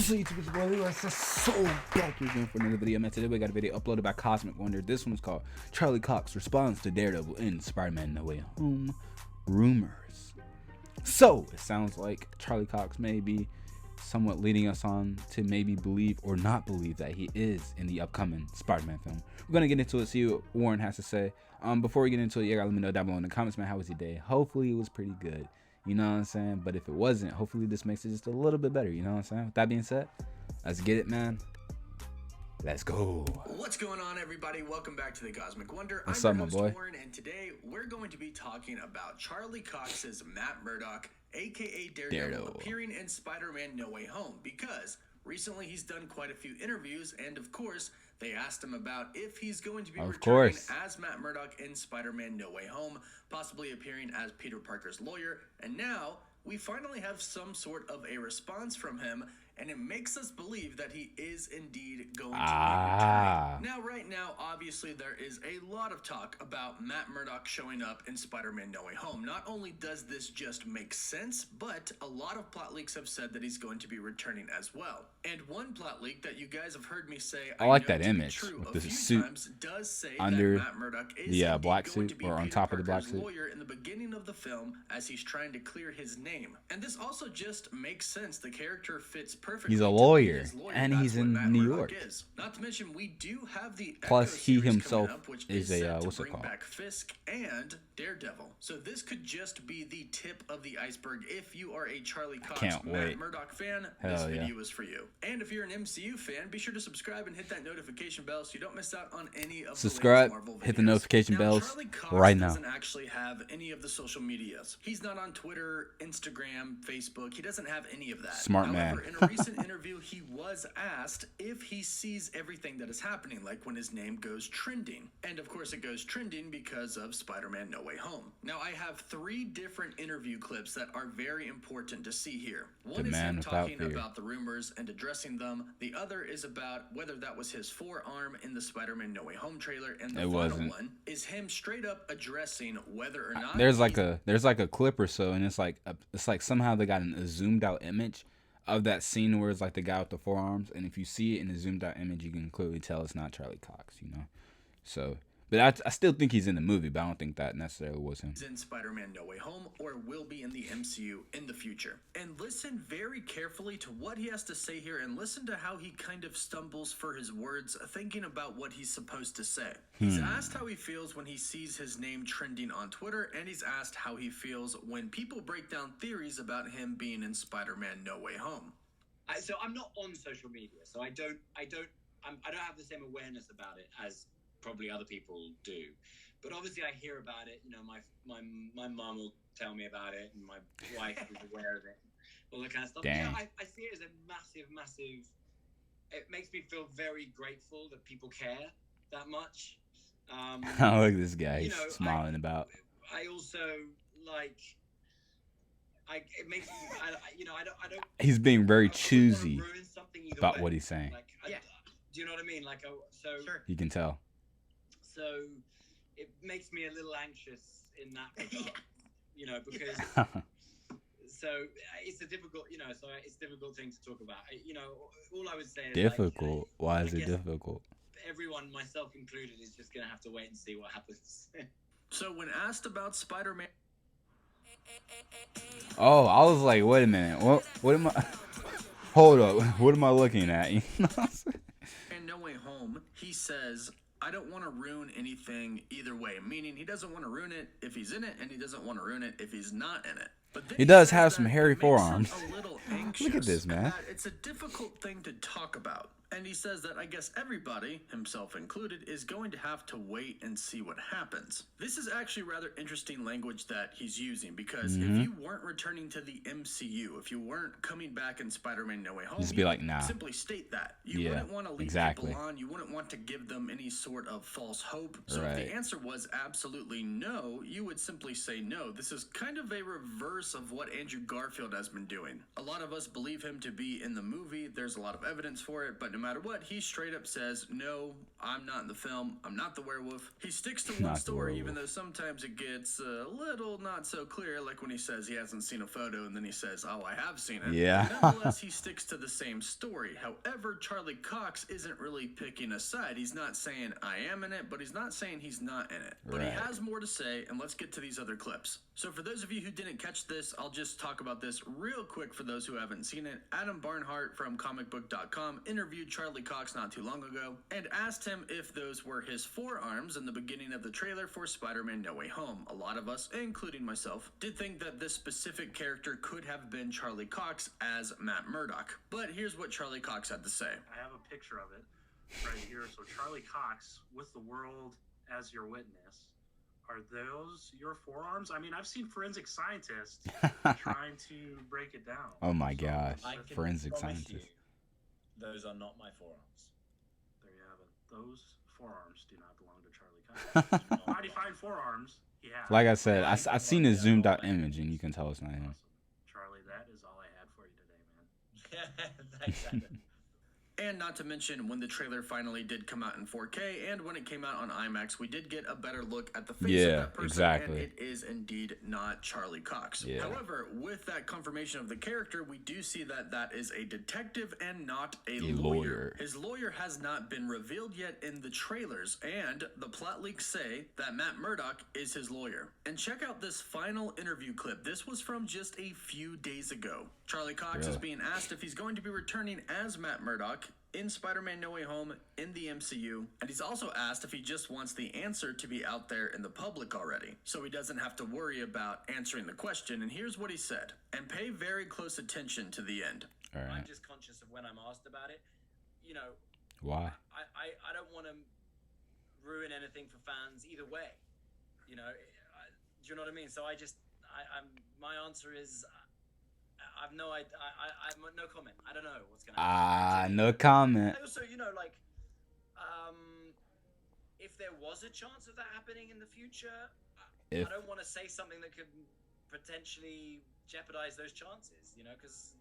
What's up, YouTube? It's your boy THXS, so back here again for another video. Man, today we got a video uploaded by Cosmic Wonder. This one's called Charlie Cox Responds to Daredevil in Spider-Man No Way Home Rumors. So, it sounds like Charlie Cox may be somewhat leading us on to maybe believe or not believe that he is in the upcoming Spider-Man film. We're going to get into it, see what Warren has to say. Before we get into it, you gotta let me know down below in the comments, man, how was your day? Hopefully it was pretty good. You know what I'm saying? But if it wasn't, hopefully this makes it just a little bit better. You know what I'm saying? With that being said, let's get it, man. Let's go. What's going on, everybody? Welcome back to the Cosmic Wonder. What's I'm up, your my host, boy? Warren, and today we're going to be talking about Charlie Cox's Matt Murdock, aka Daredevil, appearing in Spider-Man No Way Home, because recently he's done quite a few interviews, and of course, they asked him about if he's going to be returning as Matt Murdock in Spider-Man No Way Home, possibly appearing as Peter Parker's lawyer, and now we finally have some sort of a response from him, and it makes us believe that he is indeed going to be returning. Now, right now, obviously, there is a lot of talk about Matt Murdock showing up in Spider-Man No Way Home. Not only does this just make sense, but a lot of plot leaks have said that he's going to be returning as well. And one plot leak that you guys have heard me say, I like that image with the suit does say under that Matt Murdock is the black going to suit, be or on Peter top of the black Parker's suit. lawyer in the beginning of the film as he's trying to clear his name. And this also just makes sense. The character fits perfectly. He's a lawyer, and he's in New York. Not to mention, we do have the Plus, Echo he series himself coming up, which is set a to what's it bring called? back Fisk and Daredevil. So this could just be the tip of the iceberg. If you are a Charlie Cox, Matt Murdock fan, this video is for you. And if you're an MCU fan, be sure to subscribe and hit that notification bell so you don't miss out on any of the latest Marvel videos. Hit the notification bells Charlie Cox right now. doesn't actually have any of the social medias. He's not on Twitter, Instagram, Facebook. He doesn't have any of that. Smart However, man. in a recent interview, he was asked if he sees everything that is happening, like when his name goes trending. And of course, it goes trending because of Spider-Man No Way Home. Now, I have 3 different interview clips that are very important to see here. One is him talking about the rumors and addressing them. The other is about whether that was his forearm in the Spider-Man No Way Home trailer. And the final one is him straight up addressing whether or not there's like a clip or so, and it's like somehow they got a zoomed out image of that scene where it's like the guy with the forearms, and if you see it in the zoomed out image, you can clearly tell it's not Charlie Cox, you know. So, but I still think he's in the movie, but I don't think that necessarily was him. He's in Spider-Man No Way Home, or will be in the MCU in the future. And listen very carefully to what he has to say here, and listen to how he kind of stumbles for his words, thinking about what he's supposed to say. He's asked how he feels when he sees his name trending on Twitter, and he's asked how he feels when people break down theories about him being in Spider-Man No Way Home. So I'm not on social media, so I don't have the same awareness about it as probably other people do. But obviously I hear about it. You know, my mum will tell me about it, and my wife is aware of it, all that kind of stuff. Yeah, I see it as a massive. It makes me feel very grateful that people care that much. Look at this guy. He's smiling about. I also like. It makes me, I don't. He's being very choosy about what he's saying. Like, do you know what I mean? Like, so you can tell. So it makes me a little anxious in that regard, you know, because so it's a difficult, so it's a difficult thing to talk about. All I would say is difficult. Why is it difficult? Everyone, myself included, is just gonna have to wait and see what happens. So when asked about Spider-Man. Oh, I was like, wait a minute. What am I? Hold up. What am I looking at? You know what I'm saying? In No Way Home, he says, I don't want to ruin anything either way. Meaning he doesn't want to ruin it if he's in it, and he doesn't want to ruin it if he's not in it. But he does have some hairy forearms. Look at this, man. It's a difficult thing to talk about. And he says that I guess everybody, himself included, is going to have to wait and see what happens. This is actually rather interesting language that he's using, because if you weren't returning to the MCU, if you weren't coming back in Spider-Man No Way Home, just be like, nah. Simply state that. You wouldn't want to leave people on. You wouldn't want to give them any sort of false hope. So if the answer was absolutely no, you would simply say no. This is kind of a reverse of what Andrew Garfield has been doing. A lot of us believe him to be in the movie. There's a lot of evidence for it, but no matter what, he straight up says, no, I'm not in the film. I'm not the werewolf. He sticks to one story, even though sometimes it gets a little not so clear, like when he says he hasn't seen a photo and then he says, oh, I have seen it. Yeah. Nonetheless, he sticks to the same story. However, Charlie Cox isn't really picking a side. He's not saying I am in it, but he's not saying he's not in it. But he has more to say, and let's get to these other clips. So for those of you who didn't catch this, I'll just talk about this real quick for those who haven't seen it. Adam Barnhart from comicbook.com interviewed Charlie Cox not too long ago and asked him if those were his forearms in the beginning of the trailer for Spider-Man No Way Home. A lot of us, including myself, did think that this specific character could have been Charlie Cox as Matt Murdock. But here's what Charlie Cox had to say. I have a picture of it right here. So Charlie Cox with the world as your witness. Are those your forearms? I mean, I've seen forensic scientists trying to break it down. Oh my gosh, I can forensic promise scientists. you, those are not my forearms. There you have it. Those forearms do not belong to Charlie Cox. Mighty fine forearms. He has. Like I said, I seen a zoomed out image, and you can tell it's not him. Awesome. Charlie, that is all I had for you today, man. Thanks, Adam. And not to mention, when the trailer finally did come out in 4K, and when it came out on IMAX, we did get a better look at the face of that person, exactly. and it is indeed not Charlie Cox. Yeah. However, with that confirmation of the character, we do see that that is a detective and not a lawyer. His lawyer has not been revealed yet in the trailers, and the plot leaks say that Matt Murdock is his lawyer. And check out this final interview clip. This was from just a few days ago. Charlie Cox is being asked if he's going to be returning as Matt Murdock in Spider-Man No Way Home in the MCU, and he's also asked if he just wants the answer to be out there in the public already, so he doesn't have to worry about answering the question. And here's what he said, and pay very close attention to the end. All right. I'm just conscious of when I'm asked about it. You know, Why? I don't want to ruin anything for fans either way. You know, do you know what I mean? So I'm my answer is I've no idea. I'm no comment. I don't know what's gonna happen. No comment. Also, you know, like, if there was a chance of that happening in the future, I don't want to say something that could potentially jeopardize those chances. You know, because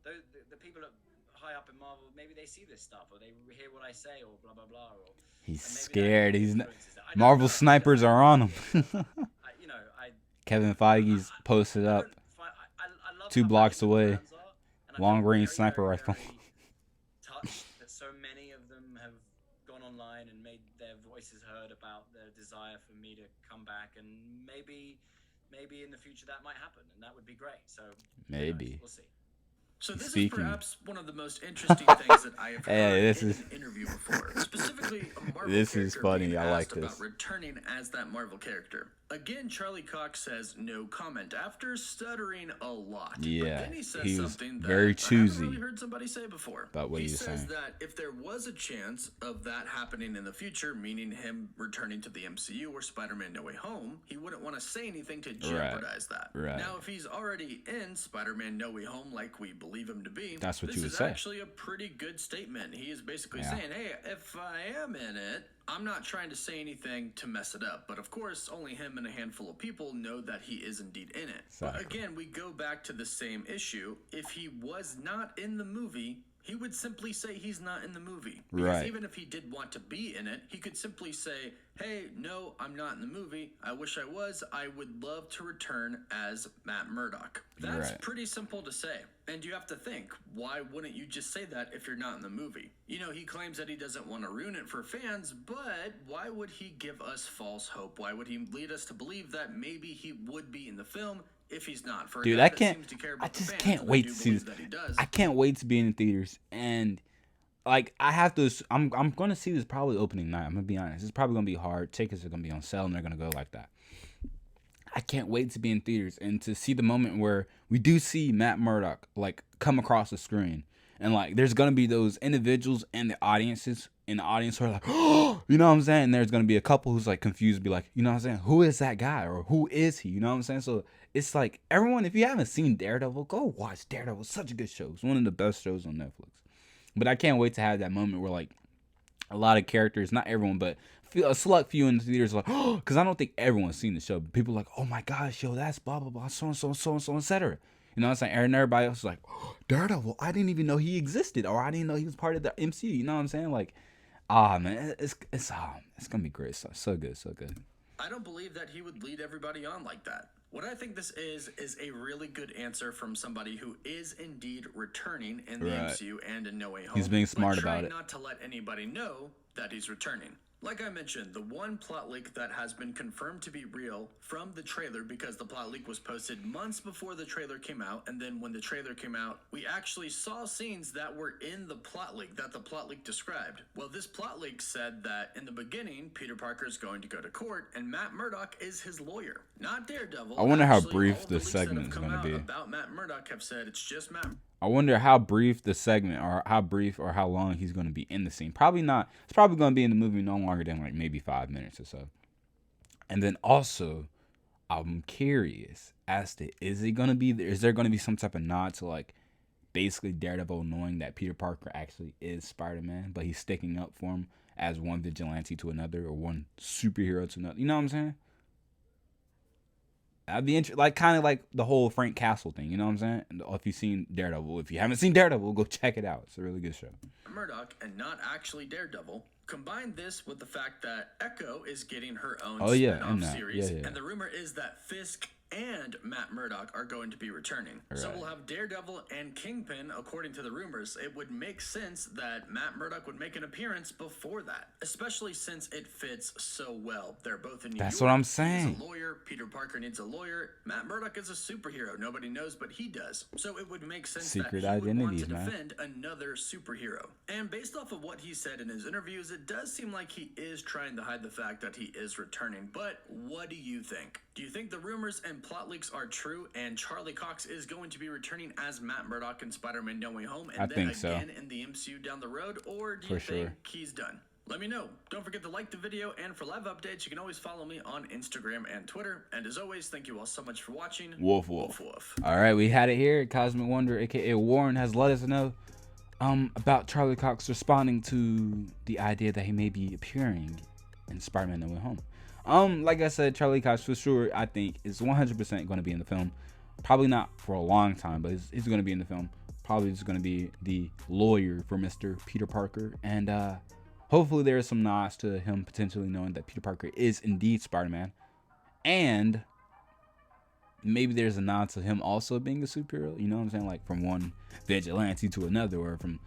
the people high up in Marvel, maybe they see this stuff or they hear what I say or blah blah blah. Or he's scared. He's not. Marvel snipers are on him. You know, Kevin Feige's posted up. 2 blocks away. Long range sniper rifle. Touched that so many of them have gone online and made their voices heard about their desire for me to come back, and maybe in the future that might happen, and that would be great. So maybe we'll see. So this is perhaps one of the most interesting things that I have heard in an interview before. Specifically, a Marvel this character is funny. being I like asked this. about returning as that Marvel character. Again, Charlie Cox says no comment after stuttering a lot. Yeah, but then he says he was something very that choosy I haven't really heard somebody say before. About what he was says saying. that if there was a chance of that happening in the future, meaning him returning to the MCU or Spider-Man No Way Home, he wouldn't want to say anything to jeopardize that. Right. Now, if he's already in Spider-Man No Way Home, like we believe him to be, that's what this you would is say. Actually a pretty good statement. He is basically saying, hey, if I am in it, I'm not trying to say anything to mess it up. But of course, only him and a handful of people know that he is indeed in it. Exactly. But again, we go back to the same issue. If he was not in the movie, he would simply say he's not in the movie. Because even if he did want to be in it, he could simply say, hey, no, I'm not in the movie. I wish I was. I would love to return as Matt Murdock. That's pretty simple to say. And you have to think, why wouldn't you just say that if you're not in the movie? You know, he claims that he doesn't want to ruin it for fans, but why would he give us false hope? Why would he lead us to believe that maybe he would be in the film if he's not? For dude, I just can't wait to see this. I can't wait to be in the theaters, and like I have to. I'm going to see this probably opening night. I'm gonna be honest. It's probably gonna be hard. Tickets are gonna be on sale, and they're gonna go like that. I can't wait to be in theaters and to see the moment where we do see Matt Murdock like come across the screen, and like there's gonna be those individuals and the audiences in the audience who are like, oh, you know what I'm saying? And there's gonna be a couple who's like confused, be like, you know what I'm saying? Who is that guy, or who is he? You know what I'm saying? So it's like everyone, if you haven't seen Daredevil, go watch Daredevil. It's such a good show. It's one of the best shows on Netflix. But I can't wait to have that moment where like a lot of characters, not everyone, but a select few in the theaters like, oh, because I don't think everyone's seen the show. People are like, oh my gosh, yo, that's blah blah blah, so and so, so and so, etc. You know what I'm saying? And everybody else was like, oh, Daredevil, I didn't even know he existed, or I didn't know he was part of the MCU. You know what I'm saying? Like, man, it's gonna be great. So good, so good. I don't believe that he would lead everybody on like that. What I think this is a really good answer from somebody who is indeed returning in the MCU and in No Way Home. He's being smart about it. Not to let anybody know that he's returning. Like I mentioned, the one plot leak that has been confirmed to be real from the trailer, because the plot leak was posted months before the trailer came out, and then when the trailer came out, we actually saw scenes that were in the plot leak that the plot leak described. Well, this plot leak said that in the beginning, Peter Parker is going to go to court, and Matt Murdock is his lawyer, not Daredevil. I wonder how Actually, brief this segment is going to be. About Matt Murdock have said it's just Matt. I wonder how brief the segment, or how brief or how long he's going to be in the scene. Probably not. It's probably going to be in the movie no longer than like maybe 5 minutes or so. And then also, I'm curious as to, is there going to be some type of nod to like basically Daredevil knowing that Peter Parker actually is Spider-Man, but he's sticking up for him as one vigilante to another, or one superhero to another. You know what I'm saying? I'd be interested, like kind of like the whole Frank Castle thing, you know what I'm saying? If you've seen Daredevil, if you haven't seen Daredevil, go check it out. It's a really good show. Murdock and not actually Daredevil. Combine this with the fact that Echo is getting her own spin-off series, and the rumor is that Fisk and Matt Murdock are going to be returning. Right. So we'll have Daredevil and Kingpin, according to the rumors. It would make sense that Matt Murdock would make an appearance before that, especially since it fits so well. They're both in New York. That's what I'm saying. He's a lawyer. Peter Parker needs a lawyer. Matt Murdock is a superhero. Nobody knows, but he does. So it would make sense that he would want to defend another superhero. And based off of what he said in his interviews, it does seem like he is trying to hide the fact that he is returning. But what do you think? Do you think the rumors and plot leaks are true, and Charlie Cox is going to be returning as Matt Murdock in Spider-Man No Way Home, and then again in the MCU down the road, or do you think he's done? Let me know. Don't forget to like the video, and for live updates, you can always follow me on Instagram and Twitter. And as always, thank you all so much for watching. Woof, woof. All right, we had it here. Cosmic Wonder, aka Warren, has let us know about Charlie Cox responding to the idea that he may be appearing in Spider-Man No Way Home. Like I said, Charlie Cox for sure, I think, is 100% going to be in the film. Probably not for a long time, but he's going to be in the film. Probably just going to be the lawyer for Mr. Peter Parker. And hopefully there is some nods to him potentially knowing that Peter Parker is indeed Spider-Man. And maybe there's a nod to him also being a superhero. You know what I'm saying? Like from one vigilante to another, or from...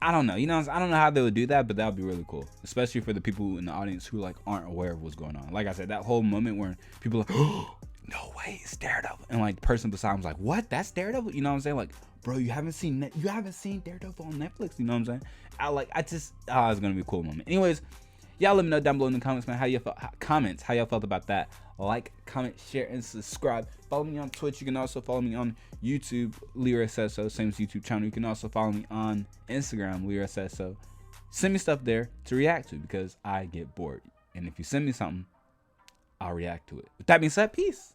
I don't know. You know, I don't know how they would do that, but that would be really cool, especially for the people in the audience who like aren't aware of what's going on. Like I said, that whole moment where people are like, oh, no way, it's Daredevil, and like the person beside him was like, what? That's Daredevil? You know what I'm saying? Like, bro, you haven't seen Daredevil on Netflix? You know what I'm saying? It's gonna be a cool moment. Anyways, y'all let me know down below in the comments, man, how y'all felt about that. Like, comment, share, and subscribe. Follow me on Twitch. You can also follow me on YouTube, Lyra Says So, same as YouTube channel. You can also follow me on Instagram, Lyra Says So. Send me stuff there to react to, because I get bored. And if you send me something, I'll react to it. With that being said, peace.